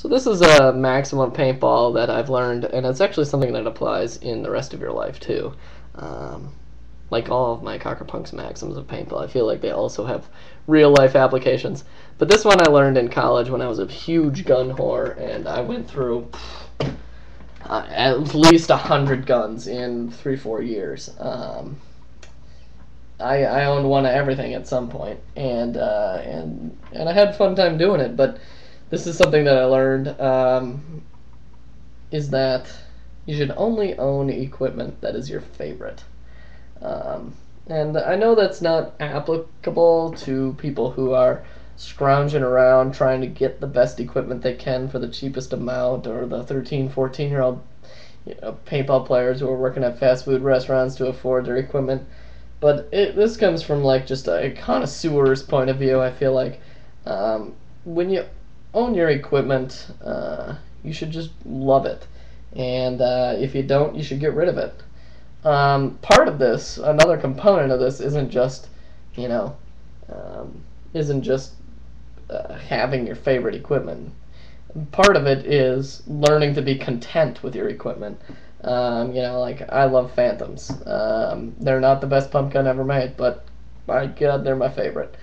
So this is a maximum paintball that I've learned, and it's actually something that applies in the rest of your life too. Like all of my Cockerpunk's maxims of paintball, I feel like they also have real life applications. But this one I learned in college when I was a huge gun whore, and I went through at least 100 guns in 3-4 years. I owned one of everything at some point, and I had a fun time doing it. But this is something that I learned, is that you should only own equipment that is your favorite. And I know that's not applicable to people who are scrounging around trying to get the best equipment they can for the cheapest amount, or the 13, 14-year-old paintball players who are working at fast food restaurants to afford their equipment. But this comes from like just a connoisseur's point of view. I feel like when you own your equipment, you should just love it, and if you don't, you should get rid of it. Part of this, another component of this, isn't just having your favorite equipment. Part of it is learning to be content with your equipment. Like I love Phantoms. They're not the best pump gun ever made, but my God, they're my favorite.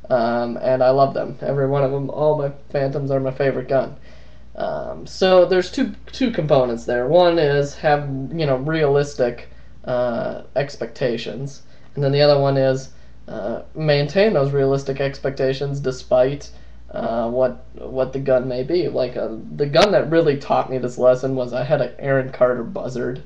And I love them. Every one of them, all my Phantoms are my favorite gun. So there's two components there. One is have realistic expectations, and then the other one is maintain those realistic expectations despite what the gun may be. Like the gun that really taught me this lesson was I had an Aaron Carter Buzzard,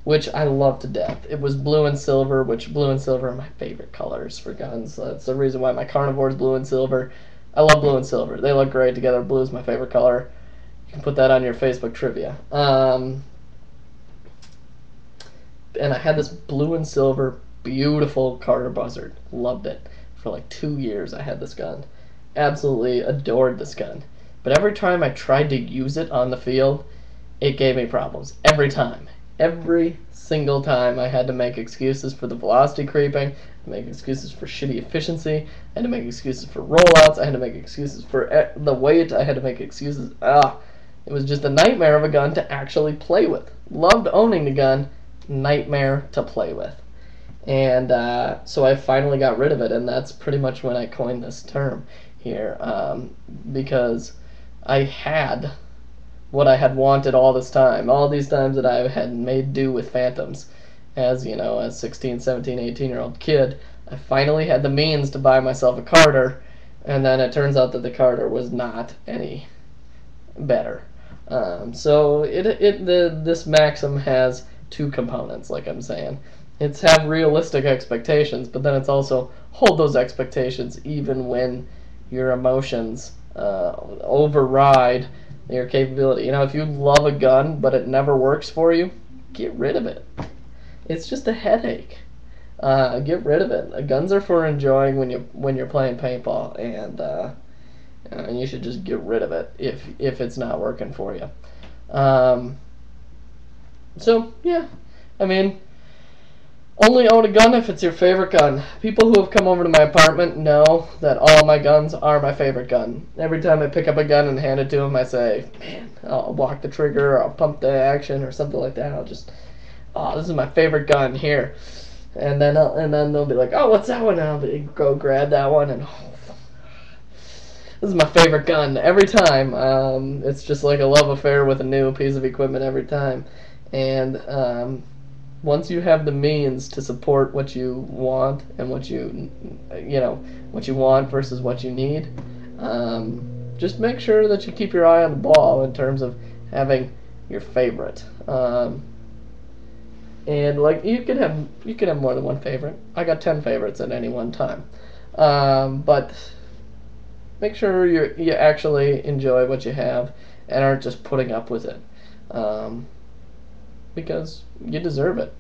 which I love to death. It was blue and silver, which blue and silver are my favorite colors for guns. That's the reason why my Carnivore is blue and silver. I love blue and silver. They look great together. Blue is my favorite color. You can put that on your Facebook trivia. And I had this blue and silver beautiful Carter Buzzard. Loved it. For like 2 years I had this gun. Absolutely adored this gun. But every time I tried to use it on the field, it gave me problems. Every time. Every single time I had to make excuses for the velocity creeping, I make excuses for shitty efficiency, I had to make excuses for rollouts, I had to make excuses for the weight, I had to make excuses. It was just a nightmare of a gun to actually play with. Loved owning the gun, nightmare to play with. And so I finally got rid of it, and that's pretty much when I coined this term here, because I had what I had wanted all this time, all these times that I had made do with Phantoms. As a 16, 17, 18-year-old kid, I finally had the means to buy myself a Carter, and then it turns out that the Carter was not any better. So this Maxim has two components, like I'm saying. It's have realistic expectations, but then it's also hold those expectations even when your emotions override your capability. If you love a gun but it never works for you, get rid of it. It's just a headache. Get rid of it. Guns are for enjoying when you're playing paintball, and you should just get rid of it if it's not working for you. So yeah, only own a gun if it's your favorite gun. People who have come over to my apartment know that all my guns are my favorite gun. Every time I pick up a gun and hand it to them, I say, man, I'll walk the trigger, or I'll pump the action, or something like that. I'll just, this is my favorite gun here. And then they'll be like, oh, what's that one? And I'll go grab that one, and this is my favorite gun every time. It's just like a love affair with a new piece of equipment every time. And once you have the means to support what you want and what you want versus what you need, just make sure that you keep your eye on the ball in terms of having your favorite. And like you can have more than one favorite. I got 10 favorites at any one time. But make sure you actually enjoy what you have and aren't just putting up with it. Because you deserve it.